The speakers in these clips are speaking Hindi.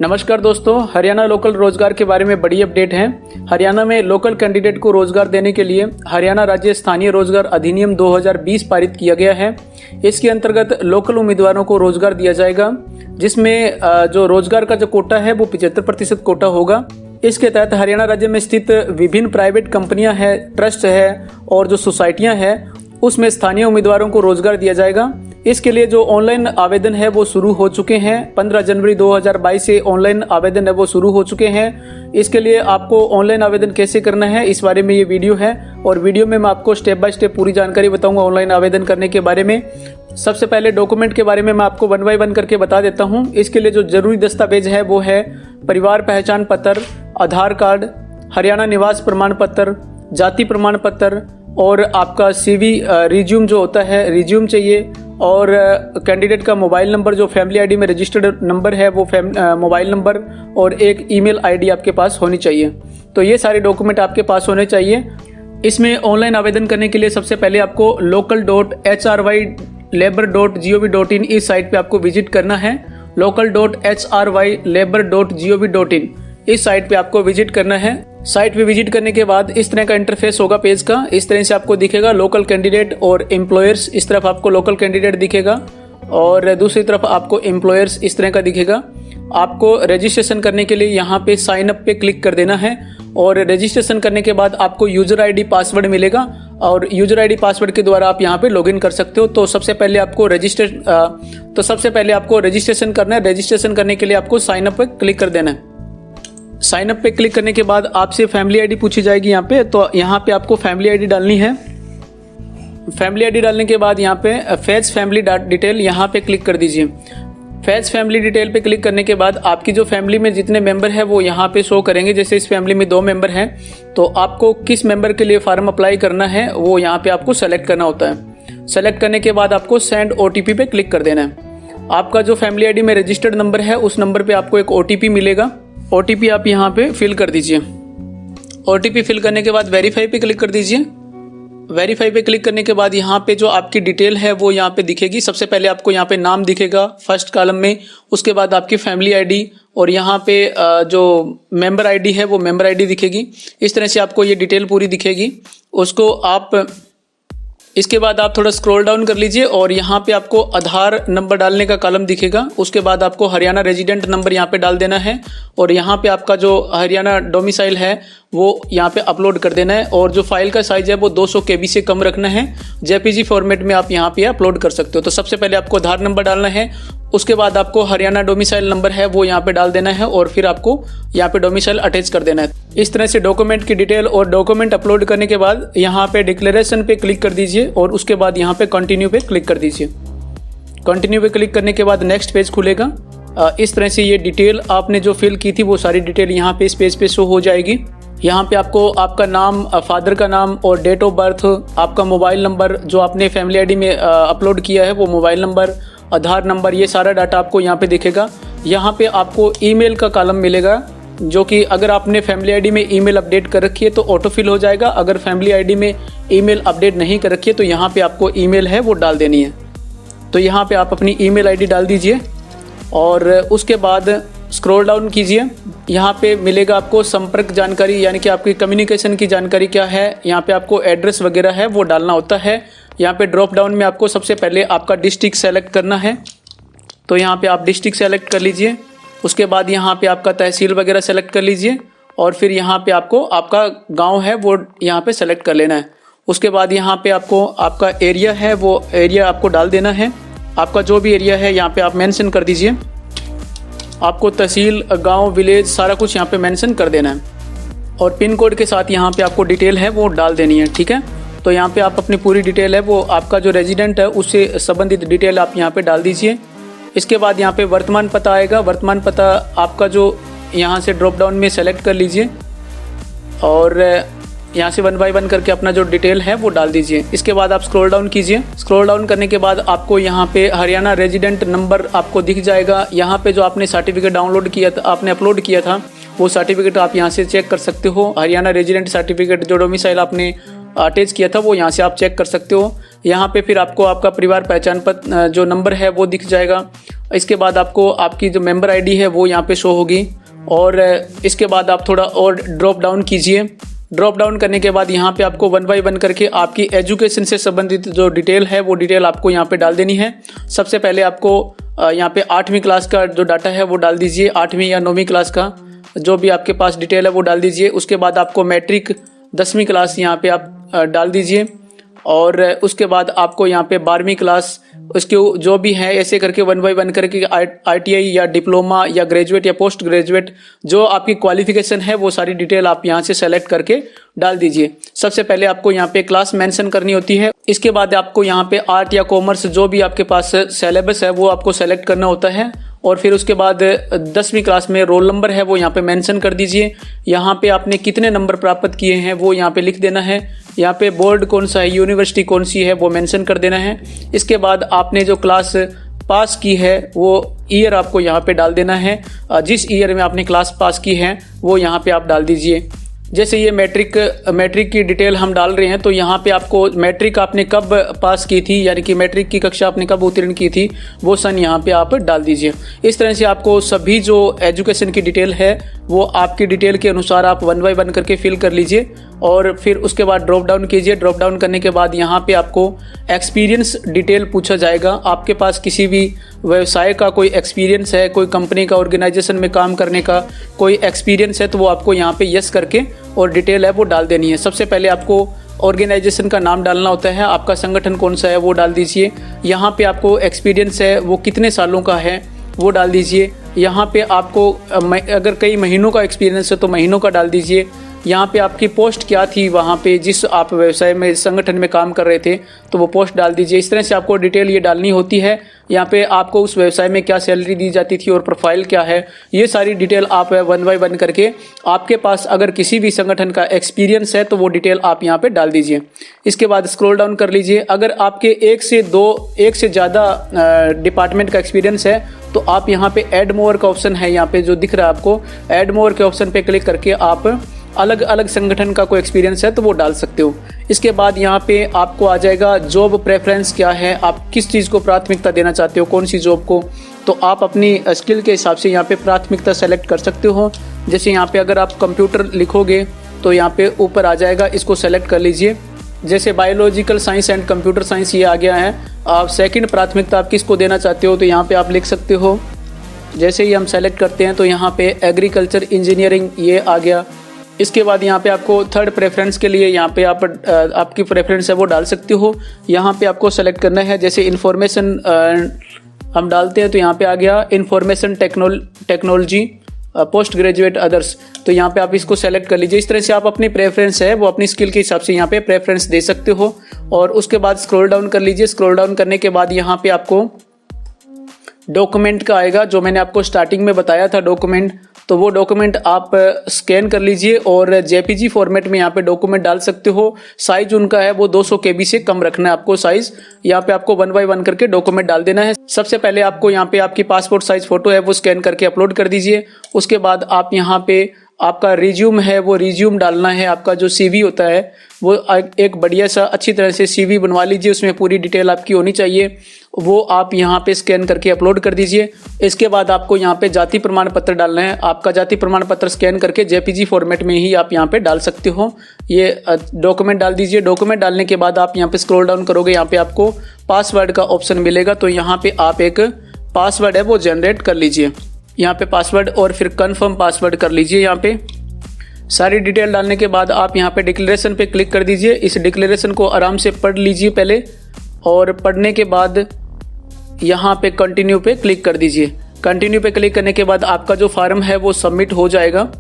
नमस्कार दोस्तों, हरियाणा लोकल रोजगार के बारे में बड़ी अपडेट है। हरियाणा में लोकल कैंडिडेट को रोजगार देने के लिए हरियाणा राज्य स्थानीय रोजगार अधिनियम 2020 पारित किया गया है। इसके अंतर्गत लोकल उम्मीदवारों को रोजगार दिया जाएगा, जिसमें जो रोजगार का जो कोटा है वो 75% कोटा होगा। इसके तहत हरियाणा राज्य में स्थित विभिन्न प्राइवेट कंपनियां हैं, ट्रस्ट है और जो सोसाइटियां हैं उसमें स्थानीय उम्मीदवारों को रोजगार दिया जाएगा। इसके लिए जो ऑनलाइन आवेदन है वो शुरू हो चुके हैं। 15 जनवरी 2022 से ऑनलाइन आवेदन है वो शुरू हो चुके हैं। इसके लिए आपको ऑनलाइन आवेदन कैसे करना है इस बारे में ये वीडियो है, और वीडियो में मैं आपको स्टेप बाय स्टेप पूरी जानकारी बताऊंगा ऑनलाइन आवेदन करने के बारे में। सबसे पहले डॉक्यूमेंट के बारे में मैं आपको 1 बाय 1 करके बता देता हूँ। इसके लिए जो जरूरी दस्तावेज है वो है परिवार पहचान पत्र, आधार कार्ड, हरियाणा निवास प्रमाण पत्र, जाति प्रमाण पत्र और आपका CV रिज्यूम जो होता है रिज्यूम चाहिए, और कैंडिडेट का मोबाइल नंबर जो फैमिली आईडी में रजिस्टर्ड नंबर है वो मोबाइल नंबर, और एक ईमेल आईडी आपके पास होनी चाहिए। तो ये सारे डॉक्यूमेंट आपके पास होने चाहिए। इसमें ऑनलाइन आवेदन करने के लिए सबसे पहले आपको local.hrylabor.gov.in इस साइट पे आपको विजिट करना है। local.hrylabor.gov.in इस साइट पे आपको विजिट करना है। साइट पे विजिट करने के बाद इस तरह का इंटरफेस होगा पेज का। इस तरह से आपको दिखेगा लोकल कैंडिडेट और एम्प्लॉयर्स। इस तरफ आपको लोकल कैंडिडेट दिखेगा और दूसरी तरफ आपको एम्प्लॉयर्स इस तरह का दिखेगा। आपको रजिस्ट्रेशन करने के लिए यहाँ पे साइन अप पे क्लिक कर देना है, और रजिस्ट्रेशन करने के बाद आपको यूजर आईडी पासवर्ड मिलेगा, और यूजर आईडी पासवर्ड के द्वारा आप यहाँ पे लॉगिन कर सकते हो। तो सबसे पहले आपको रजिस्ट्रेशन करना है। रजिस्ट्रेशन करने के लिए आपको साइन अप पे क्लिक कर देना है। साइन अप पे क्लिक करने के बाद आपसे फैमिली आईडी पूछी जाएगी यहाँ पे, तो यहाँ पे आपको फैमिली आईडी डालनी है। फैमिली आईडी डालने के बाद यहाँ पे फैच फैमिली डिटेल यहाँ पे क्लिक कर दीजिए। फैच फैमिली डिटेल पे क्लिक करने के बाद आपकी जो फैमिली में जितने मेंबर है वो यहाँ पे शो करेंगे। जैसे इस फैमिली में 2 मेंबर हैं, तो आपको किस मेंबर के लिए फॉर्म अप्लाई करना है वो यहाँ पे आपको सेलेक्ट करना होता है। सेलेक्ट करने के बाद आपको सेंड OTP पे क्लिक कर देना है। आपका जो फैमिली आईडी में रजिस्टर्ड नंबर है उस नंबर पे आपको एक OTP मिलेगा। OTP आप यहाँ पे फिल कर दीजिए। OTP फिल करने के बाद वेरीफाई पे क्लिक कर दीजिए। वेरीफाई पे क्लिक करने के बाद यहाँ पे जो आपकी डिटेल है वो यहाँ पे दिखेगी। सबसे पहले आपको यहाँ पे नाम दिखेगा फर्स्ट कॉलम में, उसके बाद आपकी फैमिली आईडी, और यहाँ पे जो मेंबर आईडी है वो मेंबर आईडी दिखेगी। इस तरह से आपको ये डिटेल पूरी दिखेगी। उसको आप इसके बाद आप थोड़ा स्क्रॉल डाउन कर लीजिए और यहाँ पे आपको आधार नंबर डालने का कॉलम दिखेगा। उसके बाद आपको हरियाणा रेजिडेंट नंबर यहाँ पे डाल देना है, और यहाँ पे आपका जो हरियाणा डोमिसाइल है वो यहाँ पे अपलोड कर देना है, और जो फाइल का साइज है वो 200 KB से कम रखना है। JPG फॉर्मेट में आप यहाँ पे अपलोड कर सकते हो। तो सबसे पहले आपको आधार नंबर डालना है, उसके बाद आपको हरियाणा डोमिसाइल नंबर है वो यहाँ पे डाल देना है, और फिर आपको यहाँ पे डोमिसाइल अटैच कर देना है। इस तरह से डॉक्यूमेंट की डिटेल और डॉक्यूमेंट अपलोड करने के बाद यहाँ पे डिक्लेरेशन पे क्लिक कर दीजिए, और उसके बाद यहाँ पे कंटिन्यू पे क्लिक कर दीजिए। कंटिन्यू पे क्लिक करने के बाद नेक्स्ट पेज खुलेगा। इस तरह से ये डिटेल आपने जो फिल की थी वो सारी डिटेल यहाँ पे इस पेज पे शो हो जाएगी। यहाँ पे आपको आपका नाम, फादर का नाम और डेट ऑफ बर्थ, आपका मोबाइल नंबर जो आपने फैमिली आईडी में अपलोड किया है वो मोबाइल नंबर, आधार नंबर, ये सारा डाटा आपको यहाँ पे दिखेगा। यहाँ पे आपको ईमेल का कॉलम मिलेगा, जो कि अगर आपने फैमिली आईडी में ईमेल अपडेट कर रखी है तो ऑटो फिल हो जाएगा। अगर फैमिली आईडी में ईमेल अपडेट नहीं कर रखी है तो यहाँ पे आपको ईमेल है वो डाल देनी है। तो यहाँ पे आप अपनी ईमेल आईडी डाल दीजिए, और उसके बाद स्क्रॉल डाउन कीजिए। यहाँ पे मिलेगा आपको संपर्क जानकारी, यानी कि आपकी कम्युनिकेशन की जानकारी क्या है। यहाँ पे आपको एड्रेस वगैरह है वो डालना होता है। यहाँ पे ड्रॉप डाउन में आपको सबसे पहले आपका डिस्ट्रिक्ट सेलेक्ट करना है, तो यहाँ पे आप डिस्ट्रिक्ट सेलेक्ट कर लीजिए। उसके बाद यहाँ पे आपका तहसील वगैरह सेलेक्ट कर लीजिए, और फिर यहाँ पे आपको आपका गाँव है वो यहाँ पे सेलेक्ट कर लेना है। उसके बाद यहाँ पे आपको आपका एरिया है वो एरिया आपको डाल देना है। आपका जो भी एरिया है यहाँ पे आप मेंशन कर दीजिए। आपको तहसील, गांव, विलेज सारा कुछ यहाँ पे मेंशन कर देना है, और पिन कोड के साथ यहाँ पे आपको डिटेल है वो डाल देनी है। ठीक है, तो यहाँ पे आप अपनी पूरी डिटेल है वो आपका जो रेजिडेंट है उससे संबंधित डिटेल आप यहाँ पे डाल दीजिए। इसके बाद यहाँ पे वर्तमान पता आएगा। वर्तमान पता आपका जो यहाँ से ड्रॉप डाउन में सेलेक्ट कर लीजिए, और यहाँ से 1 बाय 1 करके अपना जो डिटेल है वो डाल दीजिए। इसके बाद आप स्क्रॉल डाउन कीजिए। स्क्रॉल डाउन करने के बाद आपको यहाँ पे हरियाणा रेजिडेंट नंबर आपको दिख जाएगा। यहाँ पे जो आपने सर्टिफिकेट डाउनलोड किया था, आपने अपलोड किया था, वो सर्टिफिकेट आप यहाँ से चेक कर सकते हो। हरियाणा रेजिडेंट सर्टिफिकेट जो डोमिसाइल आपने अटैच किया था वो यहाँ से आप चेक कर सकते हो। यहाँ पे फिर आपको आपका परिवार पहचान पत्र जो नंबर है वो दिख जाएगा। इसके बाद आपको आपकी जो मेंबर आईडी है वो यहाँ पे शो होगी। और इसके बाद आप थोड़ा और ड्रॉप डाउन कीजिए। ड्रॉप डाउन करने के बाद यहाँ पे आपको 1 बाय 1 करके आपकी एजुकेशन से संबंधित जो डिटेल है वो डिटेल आपको यहाँ पे डाल देनी है। सबसे पहले आपको यहाँ पे 8वीं क्लास का जो डाटा है वो डाल दीजिए, 8वीं या 9वीं क्लास का जो भी आपके पास डिटेल है वो डाल दीजिए। उसके बाद आपको मैट्रिक 10वीं क्लास यहाँ पे आप डाल दीजिए। और उसके बाद आपको यहाँ पे 12वीं क्लास उसके जो भी है ऐसे करके 1 बाय 1 करके ITI या डिप्लोमा या ग्रेजुएट या पोस्ट ग्रेजुएट जो आपकी क्वालिफिकेशन है वो सारी डिटेल आप यहाँ से सेलेक्ट करके डाल दीजिए। सबसे पहले आपको यहाँ पे क्लास मेंशन करनी होती है। इसके बाद आपको यहाँ पे आर्ट या कॉमर्स जो भी आपके पास सिलेबस है वो आपको सेलेक्ट करना होता है। और फिर उसके बाद 10वीं क्लास में रोल नंबर है वो यहाँ पे मेंशन कर दीजिए। यहाँ पे आपने कितने नंबर प्राप्त किए हैं वो यहाँ पे लिख देना है। यहाँ पे बोर्ड कौन सा है, यूनिवर्सिटी कौन सी है वो मेंशन कर देना है। इसके बाद आपने जो क्लास पास की है वो ईयर आपको यहाँ पे डाल देना है। जिस ईयर में आपने क्लास पास की है वो यहाँ पे आप डाल दीजिए। जैसे ये मैट्रिक की डिटेल हम डाल रहे हैं तो यहाँ पे आपको मैट्रिक आपने कब पास की थी यानी कि मैट्रिक की कक्षा आपने कब उत्तीर्ण की थी वो सन यहाँ पे आप डाल दीजिए। इस तरह से आपको सभी जो एजुकेशन की डिटेल है वो आपकी डिटेल के अनुसार आप 1 बाय 1 करके फिल कर लीजिए। और फिर उसके बाद ड्रॉप डाउन कीजिए। ड्रॉप डाउन करने के बाद यहाँ पे आपको एक्सपीरियंस डिटेल पूछा जाएगा। आपके पास किसी भी व्यवसाय का कोई एक्सपीरियंस है, कोई कंपनी का ऑर्गेनाइजेशन में काम करने का कोई एक्सपीरियंस है तो वो आपको यहाँ पे यस करके और डिटेल है वो डाल देनी है। सबसे पहले आपको ऑर्गेनाइजेशन का नाम डालना होता है, आपका संगठन कौन सा है वो डाल दीजिए। यहाँ पे आपको एक्सपीरियंस है वो कितने सालों का है वो डाल दीजिए। यहाँ पे आपको अगर कई महीनों का एक्सपीरियंस है तो महीनों का डाल दीजिए। यहाँ पे आपकी पोस्ट क्या थी वहाँ पे जिस आप व्यवसाय में संगठन में काम कर रहे थे तो वो पोस्ट डाल दीजिए। इस तरह से आपको डिटेल ये डालनी होती है। यहाँ पे आपको उस व्यवसाय में क्या सैलरी दी जाती थी और प्रोफाइल क्या है ये सारी डिटेल आप 1 बाय 1 करके आपके पास अगर किसी भी संगठन का एक्सपीरियंस है तो वो डिटेल आप यहाँ पे डाल दीजिए। इसके बाद स्क्रॉल डाउन कर लीजिए। अगर आपके एक से ज़्यादा डिपार्टमेंट का एक्सपीरियंस है तो आप यहाँ पे ऐड मोर का ऑप्शन है यहाँ पे जो दिख रहा है आपको, ऐड मोर के ऑप्शन पे क्लिक करके आप अलग अलग संगठन का कोई एक्सपीरियंस है तो वो डाल सकते हो। इसके बाद यहाँ पे आपको आ जाएगा जॉब प्रेफरेंस क्या है, आप किस चीज़ को प्राथमिकता देना चाहते हो, कौन सी जॉब को। तो आप अपनी स्किल के हिसाब से यहाँ पे प्राथमिकता सेलेक्ट कर सकते हो। जैसे यहाँ पे अगर आप कंप्यूटर लिखोगे तो यहाँ पे ऊपर आ जाएगा, इसको सेलेक्ट कर लीजिए। जैसे biological science and computer science ये आ गया है। आप सेकंड प्राथमिकता आप किसको देना चाहते हो तो यहाँ पे आप लिख सकते हो। जैसे ही हम सेलेक्ट करते हैं तो यहाँ पे एग्रीकल्चर इंजीनियरिंग ये आ गया। इसके बाद यहाँ पे आपको थर्ड प्रेफरेंस के लिए यहाँ पे आप आपकी प्रेफरेंस है वो डाल सकते हो। यहाँ पे आपको सेलेक्ट करना है। जैसे इन्फॉर्मेशन हम डालते हैं तो यहाँ पे आ गया information technology post graduate others, तो यहाँ पे आप इसको सेलेक्ट कर लीजिए। इस तरह से आप अपनी प्रेफरेंस है वो अपनी स्किल के हिसाब से यहाँ पे प्रेफरेंस दे सकते हो। और उसके बाद स्क्रॉल डाउन कर लीजिए। स्क्रॉल डाउन करने के बाद यहाँ पे आपको डॉक्यूमेंट का आएगा जो मैंने आपको स्टार्टिंग में बताया था डॉक्यूमेंट, तो वो डॉक्यूमेंट आप स्कैन कर लीजिए और JPG फॉर्मेट में यहाँ पे डॉक्यूमेंट डाल सकते हो। साइज उनका है वो 200 KB से कम रखना है आपको साइज। यहाँ पे आपको 1 बाय 1 करके डॉक्यूमेंट डाल देना है। सबसे पहले आपको यहाँ पे आपकी पासपोर्ट साइज फोटो है वो स्कैन करके अपलोड कर दीजिए। उसके बाद आप यहाँ पे आपका रिज्यूम है वो रिज्यूम डालना है। आपका जो CV होता है वो एक बढ़िया सा अच्छी तरह से CV बनवा लीजिए, उसमें पूरी डिटेल आपकी होनी चाहिए, वो आप यहाँ पे स्कैन करके अपलोड कर दीजिए। इसके बाद आपको यहाँ पे जाति प्रमाण पत्र डालना है। आपका जाति प्रमाण पत्र स्कैन करके JPG फॉर्मेट में ही आप यहाँ पे डाल सकते हो। ये डॉक्यूमेंट डाल दीजिए। डॉक्यूमेंट डालने के बाद आप यहाँ पे स्क्रॉल डाउन करोगे, यहाँ पे आपको पासवर्ड का ऑप्शन मिलेगा, तो यहाँ पे आप एक पासवर्ड है वो जनरेट कर लीजिए। यहाँ पे पासवर्ड और फिर कन्फर्म पासवर्ड कर लीजिए। यहाँ पे सारी डिटेल डालने के बाद आप यहाँ पे डिक्लेरेशन पे क्लिक कर दीजिए। इस डिक्लेरेशन को आराम से पढ़ लीजिए पहले, और पढ़ने के बाद यहाँ पे कंटिन्यू पे क्लिक कर दीजिए। कंटिन्यू पे क्लिक करने के बाद आपका जो फॉर्म है वो सबमिट हो जाएगा।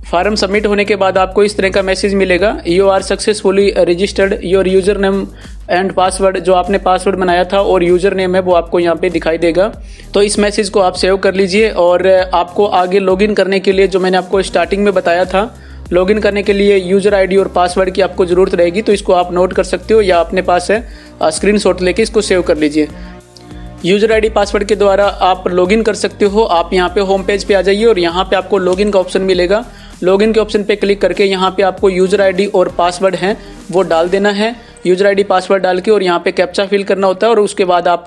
फॉर्म सबमिट होने के बाद आपको इस तरह का मैसेज मिलेगा, you are successfully registered your user name and password. जो आपने पासवर्ड बनाया था और यूजर नेम है वो आपको यहाँ पे दिखाई देगा। तो इस मैसेज को आप सेव कर लीजिए। और आपको आगे लॉगिन करने के लिए जो मैंने आपको स्टार्टिंग में बताया था, लॉगिन करने के लिए यूजर ID और पासवर्ड की आपको ज़रूरत रहेगी, तो इसको आप नोट कर सकते हो या अपने पास है स्क्रीनशॉट लेके इसको सेव कर लीजिए। यूजर ID पासवर्ड के द्वारा आप लॉगिन कर सकते हो। आप यहाँ पे होम पेज पे आ जाइए और यहाँ पे आपको लॉगिन का ऑप्शन मिलेगा। लॉगिन के ऑप्शन पे क्लिक करके यहाँ पे आपको यूजर ID और पासवर्ड हैं वो डाल देना है। यूज़र आईडी पासवर्ड डाल के और यहाँ पे कैप्चा फिल करना होता है और उसके बाद आप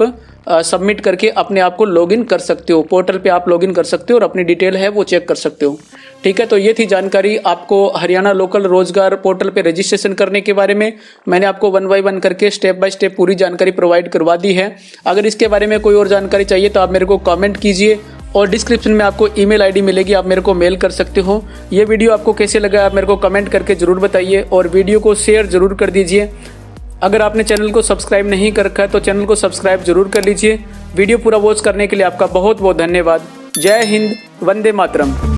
सबमिट करके अपने आप को लॉगिन कर सकते हो। पोर्टल पे आप लॉगिन कर सकते हो और अपनी डिटेल है वो चेक कर सकते हो। ठीक है, तो ये थी जानकारी आपको हरियाणा लोकल रोजगार पोर्टल पे रजिस्ट्रेशन करने के बारे में। मैंने आपको 1 बाय 1 करके स्टेप बाय स्टेप पूरी जानकारी प्रोवाइड करवा दी है। अगर इसके बारे में कोई और जानकारी चाहिए तो आप मेरे को कमेंट कीजिए और डिस्क्रिप्शन में आपको ईमेल आईडी मिलेगी, आप मेरे को मेल कर सकते हो। ये वीडियो आपको कैसे लगा आप मेरे को कमेंट करके ज़रूर बताइए और वीडियो को शेयर ज़रूर कर दीजिए। अगर आपने चैनल को सब्सक्राइब नहीं कर रखा है तो चैनल को सब्सक्राइब जरूर कर लीजिए। वीडियो पूरा वॉच करने के लिए आपका बहुत बहुत धन्यवाद। जय हिंद, वंदे मातरम।